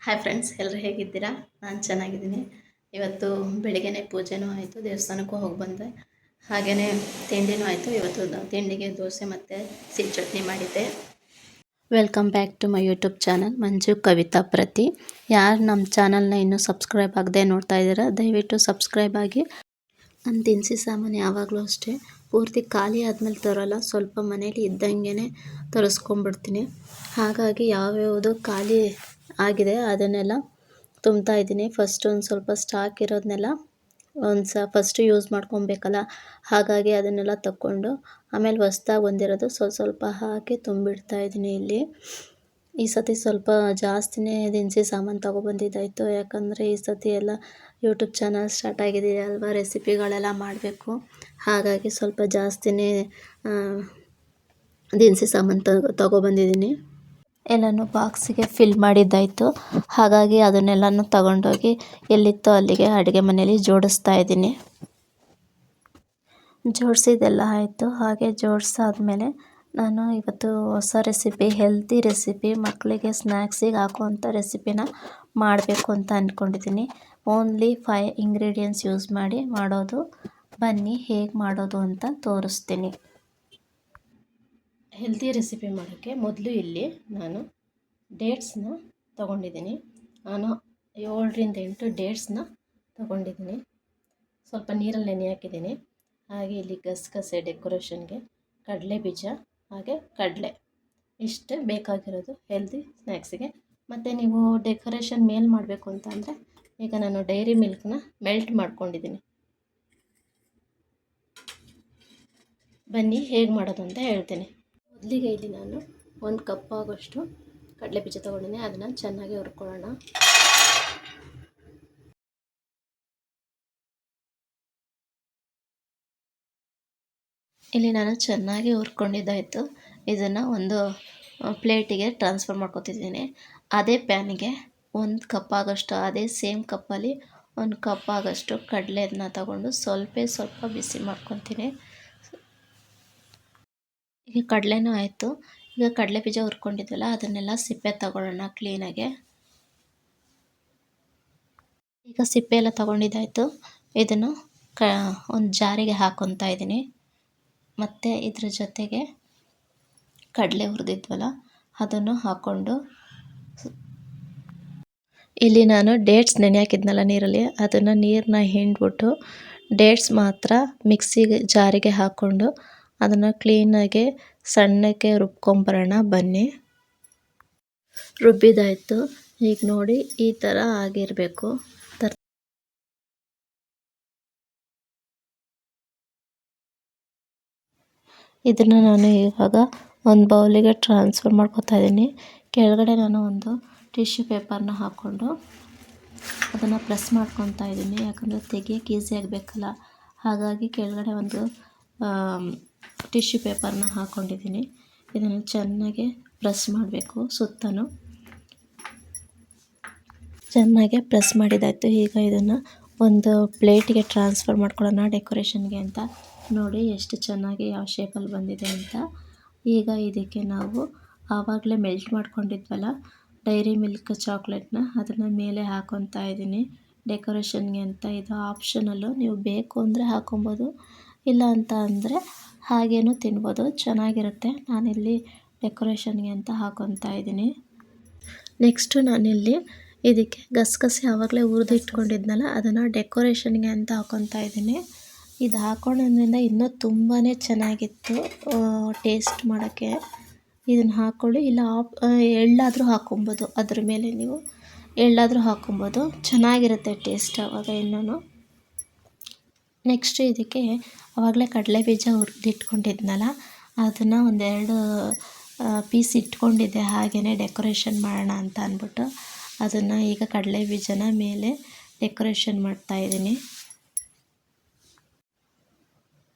Hi friends, ಎಲ್ಲರೂ ಹೇಗಿದ್ದೀರಾ? ನಾನು ಚೆನ್ನಾಗಿದ್ದೀನಿ. ಇವತ್ತು ಬೆಳಿಗ್ಗೆನೇ ಪೂಜೆನೂ ಆಯಿತು, ದೇವಸ್ಥಾನಕ್ಕೂ ಹೋಗಿ ಬಂದೆ. ಹಾಗೆಯೇ ತಿಂಡಿನೂ ಆಯಿತು. ಇವತ್ತು ತಿಂಡಿಗೆ ದೋಸೆ ಮತ್ತು ಸಿಹಿ ಚಟ್ನಿ ಮಾಡಿದ್ದೆ. Welcome back to my YouTube channel Manju Kavitha ಪ್ರತಿ. ಯಾರು ನಮ್ಮ ಚಾನಲ್ನ ಇನ್ನೂ ಸಬ್ಸ್ಕ್ರೈಬ್ ಆಗದೆ ನೋಡ್ತಾ ಇದ್ದೀರಾ, ದಯವಿಟ್ಟು ಸಬ್ಸ್ಕ್ರೈಬ್ ಆಗಿ. ನನ್ನ ದಿನಸಿ ಸಾಮಾನು ಯಾವಾಗಲೂ ಅಷ್ಟೇ ಪೂರ್ತಿ ಖಾಲಿ ಆದಮೇಲೆ ತರೋಲ್ಲ, ಸ್ವಲ್ಪ ಮನೇಲಿ ಇದ್ದಂಗೆ ತರಿಸ್ಕೊಂಡ್ಬಿಡ್ತೀನಿ. ಹಾಗಾಗಿ ಯಾವ್ಯಾವುದು ಖಾಲಿ ಆಗಿದೆ ಅದನ್ನೆಲ್ಲ ತುಂಬ್ತಾ ಇದ್ದೀನಿ. ಫಸ್ಟ್ ಒಂದು ಸ್ವಲ್ಪ ಸ್ಟಾಕ್ ಇರೋದನ್ನೆಲ್ಲ ಫಸ್ಟು ಯೂಸ್ ಮಾಡ್ಕೊಬೇಕಲ್ಲ, ಹಾಗಾಗಿ ಅದನ್ನೆಲ್ಲ ತಗೊಂಡು ಆಮೇಲೆ ಹೊಸ್ದಾಗಿ ಬಂದಿರೋದು ಸ್ವಲ್ಪ ಹಾಕಿ ತುಂಬಿಡ್ತಾ ಇದ್ದೀನಿ. ಇಲ್ಲಿ ಈ ಸತಿ ಸ್ವಲ್ಪ ಜಾಸ್ತಿನೇ ದಿನಸಿ ಸಾಮಾನು ತೊಗೊಬಂದಿದ್ದಾಯಿತು. ಯಾಕಂದರೆ ಈ ಸತಿ ಎಲ್ಲ ಯೂಟ್ಯೂಬ್ ಚಾನಲ್ ಸ್ಟಾರ್ಟ್ ಆಗಿದೆ ಅಲ್ವಾ, ರೆಸಿಪಿಗಳೆಲ್ಲ ಮಾಡಬೇಕು. ಹಾಗಾಗಿ ಸ್ವಲ್ಪ ಜಾಸ್ತಿನೇ ದಿನಸಿ ಸಾಮಾನು ತೊಗೊಬಂದಿದ್ದೀನಿ. ಎಲ್ಲನೂ ಬಾಕ್ಸಿಗೆ ಫಿಲ್ ಮಾಡಿದ್ದಾಯಿತು. ಹಾಗಾಗಿ ಅದನ್ನೆಲ್ಲನೂ ತಗೊಂಡೋಗಿ ಎಲ್ಲಿತ್ತೋ ಅಲ್ಲಿಗೆ ಅಡುಗೆ ಮನೆಯಲ್ಲಿ ಜೋಡಿಸ್ತಾ ಇದ್ದೀನಿ. ಜೋಡಿಸಿದೆಲ್ಲ ಆಯಿತು. ಹಾಗೆ ಜೋಡಿಸಾದ್ಮೇಲೆ ನಾನು ಇವತ್ತು ಹೊಸ ರೆಸಿಪಿ, ಹೆಲ್ತಿ ರೆಸಿಪಿ, ಮಕ್ಕಳಿಗೆ ಸ್ನ್ಯಾಕ್ಸಿಗೆ ಹಾಕುವಂಥ ರೆಸಿಪಿನ ಮಾಡಬೇಕು ಅಂತ ಅಂದ್ಕೊಂಡಿದ್ದೀನಿ. ಓನ್ಲಿ 5 ಇಂಗ್ರೀಡಿಯೆಂಟ್ಸ್ ಯೂಸ್ ಮಾಡಿ ಮಾಡೋದು. ಬನ್ನಿ ಹೇಗೆ ಮಾಡೋದು ಅಂತ ತೋರಿಸ್ತೀನಿ. ಹೆಲ್ತಿ ರೆಸಿಪಿ ಮಾಡೋಕ್ಕೆ ಮೊದಲು ಇಲ್ಲಿ ನಾನು ಡೇಟ್ಸ್ನ ತೊಗೊಂಡಿದ್ದೀನಿ. ನಾನು 7ರಿಂದ 8 ಡೇಟ್ಸ್ನ ತೊಗೊಂಡಿದ್ದೀನಿ. ಸ್ವಲ್ಪ ನೀರಲ್ಲಿ ನೆನೆ ಹಾಕಿದ್ದೀನಿ. ಹಾಗೆ ಇಲ್ಲಿ ಗಸಗಸೆ ಡೆಕೋರೇಷನ್ಗೆ, ಕಡಲೆ ಬೀಜ, ಹಾಗೆ ಕಡಲೆ, ಇಷ್ಟು ಬೇಕಾಗಿರೋದು ಹೆಲ್ದಿ ಸ್ನ್ಯಾಕ್ಸಿಗೆ. ಮತ್ತು ನೀವು ಡೆಕೋರೇಷನ್ ಮೇಲೆ ಮಾಡಬೇಕು ಅಂತ ಅಂದರೆ, ಈಗ ನಾನು ಡೈರಿ ಮಿಲ್ಕ್ನ ಮೆಲ್ಟ್ ಮಾಡ್ಕೊಂಡಿದ್ದೀನಿ. ಬನ್ನಿ ಹೇಗೆ ಮಾಡೋದು ಅಂತ ಹೇಳ್ತೀನಿ. ಮೊದಲಿಗೆ ಇಲ್ಲಿ ನಾನು 1 ಕಪ್ ಆಗೋಷ್ಟು ಕಡಲೆ ಬೀಜ ತೊಗೊಂಡಿದ್ದೀನಿ. ಅದನ್ನು ಚೆನ್ನಾಗಿ ಹುರ್ಕೊಳ್ಳೋಣ. ಇಲ್ಲಿ ನಾನು ಚೆನ್ನಾಗಿ ಹುರ್ಕೊಂಡಿದ್ದಾಯಿತು. ಇದನ್ನು ಒಂದು ಪ್ಲೇಟಿಗೆ ಟ್ರಾನ್ಸ್ಫರ್ ಮಾಡ್ಕೊತಿದ್ದೀನಿ. ಅದೇ ಪ್ಯಾನಿಗೆ 1 ಕಪ್ ಆಗೋಷ್ಟು, ಅದೇ ಸೇಮ್ ಕಪ್ಪಲ್ಲಿ 1 ಕಪ್ ಆಗೋಷ್ಟು ಕಡಲೆನ ತಗೊಂಡು ಸ್ವಲ್ಪ ಬಿಸಿ ಮಾಡ್ಕೊತೀನಿ. ಈಗ ಕಡಲೆನೂ ಆಯಿತು. ಈಗ ಕಡಲೆ ಬೀಜ ಹುರ್ಕೊಂಡಿದ್ವಲ್ಲ ಅದನ್ನೆಲ್ಲ ಸಿಪ್ಪೆ ತಗೊಳ್ಳೋಣ ಕ್ಲೀನಾಗೆ. ಈಗ ಸಿಪ್ಪೆ ಎಲ್ಲ ತಗೊಂಡಿದ್ದಾಯಿತು. ಇದನ್ನು ಒಂದು ಜಾರಿಗೆ ಹಾಕ್ಕೊತಾ ಇದ್ದೀನಿ. ಮತ್ತು ಇದ್ರ ಜೊತೆಗೆ ಕಡಲೆ ಹುರಿದಿದ್ವಲ್ಲ ಅದನ್ನು ಹಾಕ್ಕೊಂಡು, ಇಲ್ಲಿ ನಾನು ಡೇಟ್ಸ್ ನೆನೆ ಹಾಕಿದ್ನಲ್ಲ ನೀರಲ್ಲಿ, ಅದನ್ನು ನೀರನ್ನ ಹಿಂಡ್ಬಿಟ್ಟು ಡೇಟ್ಸ್ ಮಾತ್ರ ಮಿಕ್ಸಿಗೆ ಜಾರಿಗೆ ಹಾಕ್ಕೊಂಡು ಅದನ್ನು ಕ್ಲೀನಾಗಿ ಸಣ್ಣಕ್ಕೆ ರುಬ್ಕೊಂಬರೋಣ. ಬನ್ನಿ, ರುಬ್ಬಿದಾಯಿತು. ಈಗ ನೋಡಿ ಈ ಥರ ಆಗಿರಬೇಕು. ಇದನ್ನು ನಾನು ಇವಾಗ ಒಂದು ಬೌಲಿಗೆ ಟ್ರಾನ್ಸ್ಫರ್ ಮಾಡ್ಕೊತಾ ಇದ್ದೀನಿ. ಕೆಳಗಡೆ ನಾನು ಒಂದು ಟಿಶ್ಯೂ ಪೇಪರ್ನ ಹಾಕ್ಕೊಂಡು ಅದನ್ನು ಪ್ರೆಸ್ ಮಾಡ್ಕೊತಾ ಇದ್ದೀನಿ. ಯಾಕಂದರೆ ತೆಗಿಯೋಕ್ಕೆ ಈಸಿ ಆಗಬೇಕಲ್ಲ, ಹಾಗಾಗಿ ಕೆಳಗಡೆ ಒಂದು ಟಿಶ್ಯೂ ಪೇಪರ್ನ ಹಾಕ್ಕೊಂಡಿದ್ದೀನಿ. ಇದನ್ನು ಚೆನ್ನಾಗಿ ಪ್ರೆಸ್ ಮಾಡಬೇಕು. ಸುತ್ತಲೂ ಚೆನ್ನಾಗಿ ಪ್ರೆಸ್ ಮಾಡಿದ್ದಾಯಿತು. ಈಗ ಇದನ್ನು ಒಂದು ಪ್ಲೇಟಿಗೆ ಟ್ರಾನ್ಸ್ಫರ್ ಮಾಡ್ಕೊಳ್ಳೋಣ ಡೆಕೋರೇಷನ್ಗೆ ಅಂತ. ನೋಡಿ ಎಷ್ಟು ಚೆನ್ನಾಗಿ ಯಾವ ಶೇಪಲ್ಲಿ ಬಂದಿದೆ ಅಂತ. ಈಗ ಇದಕ್ಕೆ ನಾವು ಆವಾಗಲೇ ಮೆಲ್ಟ್ ಮಾಡ್ಕೊಂಡಿದ್ವಲ್ಲ ಡೈರಿ ಮಿಲ್ಕ್ ಚಾಕ್ಲೇಟ್ನ, ಅದನ್ನು ಮೇಲೆ ಹಾಕ್ಕೊತಾ ಇದ್ದೀನಿ ಡೆಕೋರೇಷನ್ಗೆ ಅಂತ. ಇದು ಆಪ್ಷನಲ್ಲು, ನೀವು ಬೇಕು ಅಂದರೆ ಹಾಕ್ಕೊಬೋದು, ಇಲ್ಲ ಅಂತ ಅಂದರೆ ಹಾಗೇನೂ ತಿನ್ಬೋದು, ಚೆನ್ನಾಗಿರುತ್ತೆ. ನಾನಿಲ್ಲಿ ಡೆಕೋರೇಷನ್ಗೆ ಅಂತ ಹಾಕ್ಕೊತಾ ಇದ್ದೀನಿ. ನೆಕ್ಸ್ಟು ನಾನಿಲ್ಲಿ ಇದಕ್ಕೆ ಗಸಗಸೆ ಆವಾಗಲೇ ಹುರಿದಿಟ್ಕೊಂಡಿದ್ನಲ್ಲ ಅದನ್ನು ಡೆಕೋರೇಷನ್ಗೆ ಅಂತ ಹಾಕ್ಕೊತಾ ಇದ್ದೀನಿ. ಇದು ಹಾಕ್ಕೊಳ್ಳೋದ್ರಿಂದ ಇನ್ನೂ ತುಂಬಾ ಚೆನ್ನಾಗಿತ್ತು ಟೇಸ್ಟ್ ಮಾಡೋಕ್ಕೆ. ಇದನ್ನು ಹಾಕ್ಕೊಳ್ಳಿ, ಇಲ್ಲ ಎಳ್ಳಾದರೂ ಹಾಕ್ಕೊಬೋದು, ಅದ್ರ ಮೇಲೆ ನೀವು ಎಳ್ಳಾದರೂ ಹಾಕ್ಕೊಬೋದು, ಚೆನ್ನಾಗಿರುತ್ತೆ ಟೇಸ್ಟ್ ಆವಾಗ ಇನ್ನೂ. ನೆಕ್ಸ್ಟು ಇದಕ್ಕೆ ಆವಾಗಲೇ ಕಡಲೆ ಬೀಜ ಹುರಿದಿಟ್ಕೊಂಡಿದ್ನಲ್ಲ ಅದನ್ನು 1-2 ಪೀಸ್ ಇಟ್ಕೊಂಡಿದ್ದೆ ಹಾಗೆಯೇ ಡೆಕೋರೇಷನ್ ಮಾಡೋಣ ಅಂತ ಅಂದ್ಬಿಟ್ಟು. ಅದನ್ನು ಈಗ ಕಡಲೆ ಬೀಜನ ಮೇಲೆ ಡೆಕೋರೇಷನ್ ಮಾಡ್ತಾಯಿದ್ದೀನಿ.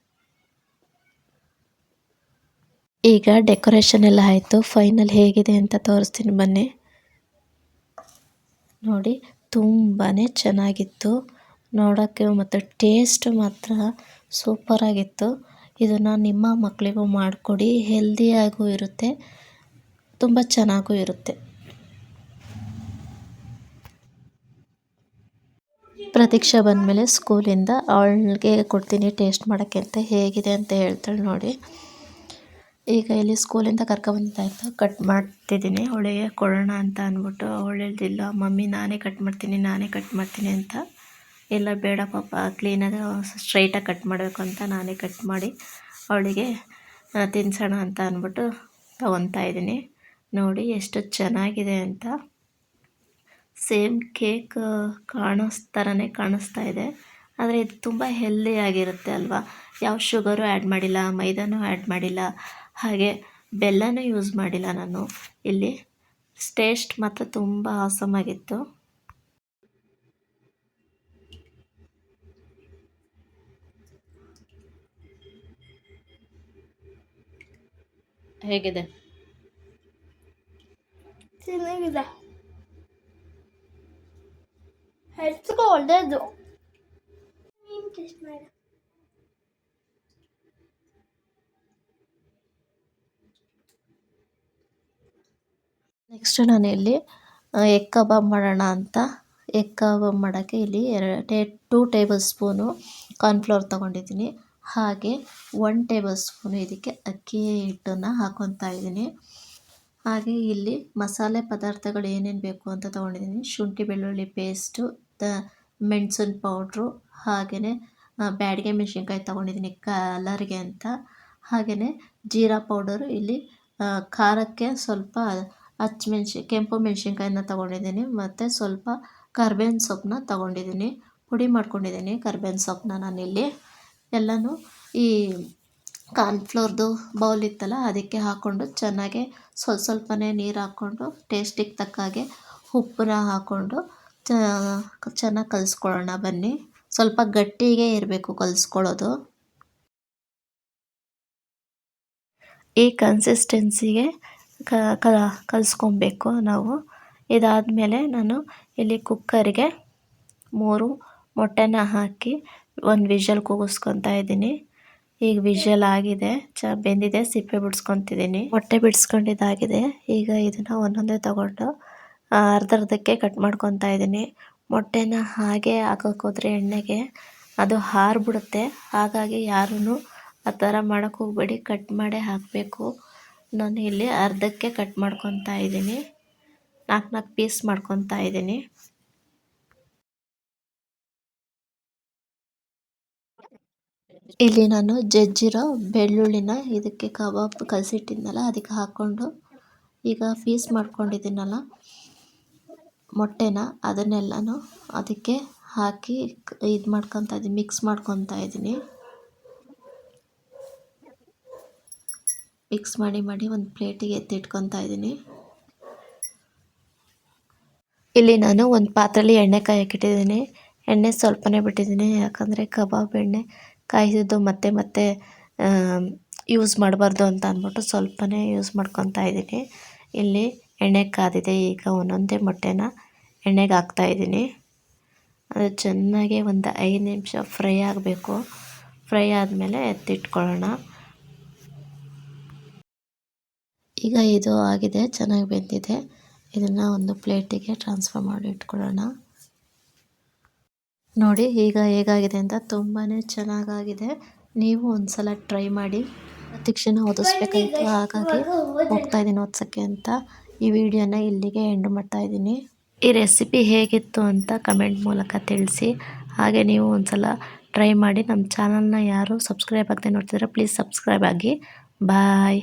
ಈಗ ಡೆಕೋರೇಷನ್ ಎಲ್ಲ ಆಯಿತು. ಫೈನಲ್ ಹೇಗಿದೆ ಅಂತ ತೋರಿಸ್ತೀನಿ ಬನ್ನಿ. ನೋಡಿ, ತುಂಬಾ ಚೆನ್ನಾಗಿತ್ತು ನೋಡೋಕ್ಕೆ, ಮತ್ತು ಟೇಸ್ಟ್ ಮಾತ್ರ ಸೂಪರಾಗಿತ್ತು. ಇದನ್ನು ನಿಮ್ಮ ಮಕ್ಕಳಿಗೂ ಮಾಡಿಕೊಡಿ, ಹೆಲ್ದಿಯಾಗೂ ಇರುತ್ತೆ, ತುಂಬ ಚೆನ್ನಾಗೂ ಇರುತ್ತೆ. ಪ್ರತೀಕ್ಷಾ ಬಂದಮೇಲೆ ಸ್ಕೂಲಿಂದ ಅವಳಿಗೆ ಕೊಡ್ತೀನಿ ಟೇಸ್ಟ್ ಮಾಡೋಕ್ಕೆ ಅಂತ, ಹೇಗಿದೆ ಅಂತ ಹೇಳ್ತಾಳೆ ನೋಡಿ. ಈಗ ಇಲ್ಲಿ ಸ್ಕೂಲಿಂದ ಕರ್ಕೊಬಂದಿದ್ದಾಯಿತು, ಕಟ್ ಮಾಡ್ತಿದ್ದೀನಿ ಅವಳಿಗೆ ಕೊಡೋಣ ಅಂತ ಅಂದ್ಬಿಟ್ಟು. ಅವಳು ಹೇಳ್ತಿಲ್ಲ, ಮಮ್ಮಿ ನಾನೇ ಕಟ್ ಮಾಡ್ತೀನಿ ಅಂತ. ಎಲ್ಲ ಬೇಡ ಪಾಪ, ಕ್ಲೀನಾಗಿ ಸ್ಟ್ರೈಟಾಗಿ ಕಟ್ ಮಾಡಬೇಕು ಅಂತ ನಾನೇ ಕಟ್ ಮಾಡಿ ಅವಳಿಗೆ ತಿನ್ನಿಸೋಣ ಅಂತ ಅಂದ್ಬಿಟ್ಟು ತೊಗೊತಾ ಇದ್ದೀನಿ. ನೋಡಿ ಎಷ್ಟು ಚೆನ್ನಾಗಿದೆ ಅಂತ. ಸೇಮ್ ಕೇಕ್ ಥರನೇ ಕಾಣಿಸ್ತಾ ಇದೆ, ಆದರೆ ಇದು ತುಂಬ ಹೆಲ್ದಿ ಆಗಿರುತ್ತೆ ಅಲ್ವಾ. ಯಾವ ಶುಗರು ಆ್ಯಡ್ ಮಾಡಿಲ್ಲ, ಮೈದಾನೂ ಆ್ಯಡ್ ಮಾಡಿಲ್ಲ, ಹಾಗೆ ಬೆಲ್ಲನೂ ಯೂಸ್ ಮಾಡಿಲ್ಲ ನಾನು ಇಲ್ಲಿ. ಟೇಸ್ಟ್ ಮಾತ್ರ ತುಂಬ ಆಸಮ್ ಆಗಿತ್ತು. ಹೇಗಿದೆ? ಚೆನ್ನಾಗಿದೆ, ಹೆಲ್ತ್ಗೆ ಒಳ್ಳೆಯದು. ನೆಕ್ಸ್ಟ್ ನಾನು ಇಲ್ಲಿ ಎಗ್ ಕಬಾಬ್ ಮಾಡೋಣ ಅಂತ, ಎಗ್ ಕಬಾಬ್ ಮಾಡೋಕ್ಕೆ ಇಲ್ಲಿ 2 ಟೇಬಲ್ ಸ್ಪೂನು ಕಾರ್ನ್ಫ್ಲೋರ್ ತೊಗೊಂಡಿದ್ದೀನಿ. ಹಾಗೆ 1 ಟೇಬಲ್ ಸ್ಪೂನು ಇದಕ್ಕೆ ಅಕ್ಕಿ ಹಿಟ್ಟನ್ನು ಹಾಕ್ಕೊತಾ ಇದ್ದೀನಿ. ಹಾಗೆ ಇಲ್ಲಿ ಮಸಾಲೆ ಪದಾರ್ಥಗಳು ಏನೇನು ಬೇಕು ಅಂತ ತೊಗೊಂಡಿದ್ದೀನಿ. ಶುಂಠಿ ಬೆಳ್ಳುಳ್ಳಿ ಪೇಸ್ಟು, ಮೆಣಸಿನ ಪೌಡ್ರು, ಹಾಗೆಯೇ ಬ್ಯಾಡಗೆ ಮೆಣಸಿನ್ಕಾಯಿ ತೊಗೊಂಡಿದ್ದೀನಿ ಕಲರ್ಗೆ ಅಂತ. ಹಾಗೆಯೇ ಜೀರಾ ಪೌಡರು, ಇಲ್ಲಿ ಖಾರಕ್ಕೆ ಸ್ವಲ್ಪ ಕೆಂಪು ಮೆಣಸಿನ್ಕಾಯಿನ ತೊಗೊಂಡಿದ್ದೀನಿ, ಮತ್ತು ಸ್ವಲ್ಪ ಕರ್ಬೇವಿನ ಸೊಪ್ಪನ್ನ ತೊಗೊಂಡಿದ್ದೀನಿ, ಪುಡಿ ಮಾಡ್ಕೊಂಡಿದ್ದೀನಿ ಕರ್ಬೇವಿನ ಸೊಪ್ಪನ್ನ ನಾನಿಲ್ಲಿ. ಎಲ್ಲನೂ ಈ ಕಾರ್ನ್ಫ್ಲೋರ್ದು ಬೌಲ್ ಇತ್ತಲ್ಲ ಅದಕ್ಕೆ ಹಾಕ್ಕೊಂಡು ಚೆನ್ನಾಗಿ ಸ್ವಲ್ಪನೇ ನೀರು ಹಾಕ್ಕೊಂಡು ಟೇಸ್ಟಿಗೆ ತಕ್ಕ ಹಾಗೆ ಉಪ್ಪನ್ನ ಹಾಕ್ಕೊಂಡು ಚೆನ್ನಾಗಿ ಕಲಿಸ್ಕೊಳ್ಳೋಣ ಬನ್ನಿ. ಸ್ವಲ್ಪ ಗಟ್ಟಿಗೆ ಇರಬೇಕು ಕಲಿಸ್ಕೊಳ್ಳೋದು. ಈ ಕನ್ಸಿಸ್ಟೆನ್ಸಿಗೆ ಕಲಿಸ್ಕೊಬೇಕು ನಾವು. ಇದಾದಮೇಲೆ ನಾನು ಇಲ್ಲಿ ಕುಕ್ಕರ್ಗೆ 3 ಮೊಟ್ಟೆನ ಹಾಕಿ 1 ವಿಷಲ್ ಕೂಗಿಸ್ಕೊತಾ ಇದ್ದೀನಿ. ಈಗ ವಿಷಲ್ ಆಗಿದೆ, ಬೆಂದಿದೆ, ಸಿಪ್ಪೆ ಬಿಡಿಸ್ಕೊತಿದ್ದೀನಿ. ಮೊಟ್ಟೆ ಬಿಡಿಸ್ಕೊಂಡಿದ್ದಾಗಿದೆ. ಈಗ ಇದನ್ನು ಒಂದೊಂದೇ ತಗೊಂಡು ಅರ್ಧಕ್ಕೆ ಕಟ್ ಮಾಡ್ಕೊತಾ ಇದ್ದೀನಿ. ಮೊಟ್ಟೆನ ಹಾಗೆ ಹಾಕೋಕ್ಕೋದ್ರೆ ಎಣ್ಣೆಗೆ ಅದು ಹಾರಿಬಿಡುತ್ತೆ. ಹಾಗಾಗಿ ಯಾರೂ ಆ ಥರ ಮಾಡೋಕ್ಕೆ ಹೋಗಬೇಡಿ, ಕಟ್ ಮಾಡೇ ಹಾಕಬೇಕು. ನಾನು ಇಲ್ಲಿ ಅರ್ಧಕ್ಕೆ ಕಟ್ ಮಾಡ್ಕೊತಾ ಇದ್ದೀನಿ, 4 ಪೀಸ್ ಮಾಡ್ಕೊತಾ ಇದ್ದೀನಿ. ಇಲ್ಲಿ ನಾನು ಜಜ್ಜಿರೋ ಬೆಳ್ಳುಳ್ಳಿನ ಇದಕ್ಕೆ ಕಬಾಬ್ ಕಲಸಿಟ್ಟಿದ್ನಲ್ಲ ಅದಕ್ಕೆ ಹಾಕ್ಕೊಂಡು, ಈಗ ಪೀಸ್ ಮಾಡ್ಕೊಂಡಿದ್ದೀನಲ್ಲ ಮೊಟ್ಟೆನ ಅದನ್ನೆಲ್ಲನೂ ಅದಕ್ಕೆ ಹಾಕಿ ಇದು ಮಾಡ್ಕೊತಾ ಇದ್ದೀನಿ, ಮಿಕ್ಸ್ ಮಾಡ್ಕೊತಾ ಇದ್ದೀನಿ. ಮಿಕ್ಸ್ ಮಾಡಿ ಒಂದು ಪ್ಲೇಟಿಗೆ ಎತ್ತಿಟ್ಕೊತಾ ಇದ್ದೀನಿ. ಇಲ್ಲಿ ನಾನು ಒಂದು ಪಾತ್ರೆಯಲ್ಲಿ ಎಣ್ಣೆ ಕಾಯಕ್ಕಿಟ್ಟಿದ್ದೀನಿ. ಎಣ್ಣೆ ಸ್ವಲ್ಪನೇ ಬಿಟ್ಟಿದ್ದೀನಿ, ಯಾಕಂದರೆ ಕಬಾಬ್ ಎಣ್ಣೆ ಕಾಯಿಸಿದ್ದು ಮತ್ತೆ ಯೂಸ್ ಮಾಡಬಾರ್ದು ಅಂತ ಅಂದ್ಬಿಟ್ಟು ಸ್ವಲ್ಪನೇ ಯೂಸ್ ಮಾಡ್ಕೊತಾ ಇದ್ದೀನಿ. ಇಲ್ಲಿ ಎಣ್ಣೆ ಕಾದಿದೆ. ಈಗ ಒಂದೊಂದೇ ಮೊಟ್ಟೆನ ಎಣ್ಣೆಗೆ ಹಾಕ್ತಾಯಿದ್ದೀನಿ. ಅದು ಚೆನ್ನಾಗಿ ಒಂದು 5 ನಿಮಿಷ ಫ್ರೈ ಆಗಬೇಕು. ಫ್ರೈ ಆದಮೇಲೆ ಎತ್ತಿಟ್ಕೊಳ್ಳೋಣ. ಈಗ ಇದು ಆಗಿದೆ, ಚೆನ್ನಾಗಿ ಬೆಂದಿದೆ. ಇದನ್ನು ಒಂದು ಪ್ಲೇಟಿಗೆ ಟ್ರಾನ್ಸ್ಫರ್ ಮಾಡಿ ಇಟ್ಕೊಳ್ಳೋಣ. ನೋಡಿ ಈಗ ಹೇಗಾಗಿದೆ ಅಂತ, ತುಂಬಾ ಚೆನ್ನಾಗಾಗಿದೆ. ನೀವು ಒಂದು ಸಲ ಟ್ರೈ ಮಾಡಿ. ಪ್ರತೀಕ್ಷೆನ ಓದಿಸ್ಬೇಕಾಯಿತು, ಹಾಗಾಗಿ ಹೋಗ್ತಾಯಿದ್ದೀನಿ ಓದ್ಸೋಕ್ಕೆ ಅಂತ. ಈ ವಿಡಿಯೋನ ಇಲ್ಲಿಗೆ ಎಂಡ್ ಮಾಡ್ತಾಯಿದ್ದೀನಿ. ಈ ರೆಸಿಪಿ ಹೇಗಿತ್ತು ಅಂತ ಕಮೆಂಟ್ ಮೂಲಕ ತಿಳಿಸಿ. ಹಾಗೆ ನೀವು ಒಂದು ಸಲ ಟ್ರೈ ಮಾಡಿ. ನಮ್ಮ ಚಾನಲ್ನ ಯಾರು ಸಬ್ಸ್ಕ್ರೈಬ್ ಆಗದೆ ನೋಡ್ತಿದ್ರೆ ಪ್ಲೀಸ್ ಸಬ್ಸ್ಕ್ರೈಬ್ ಆಗಿ. ಬಾಯ್.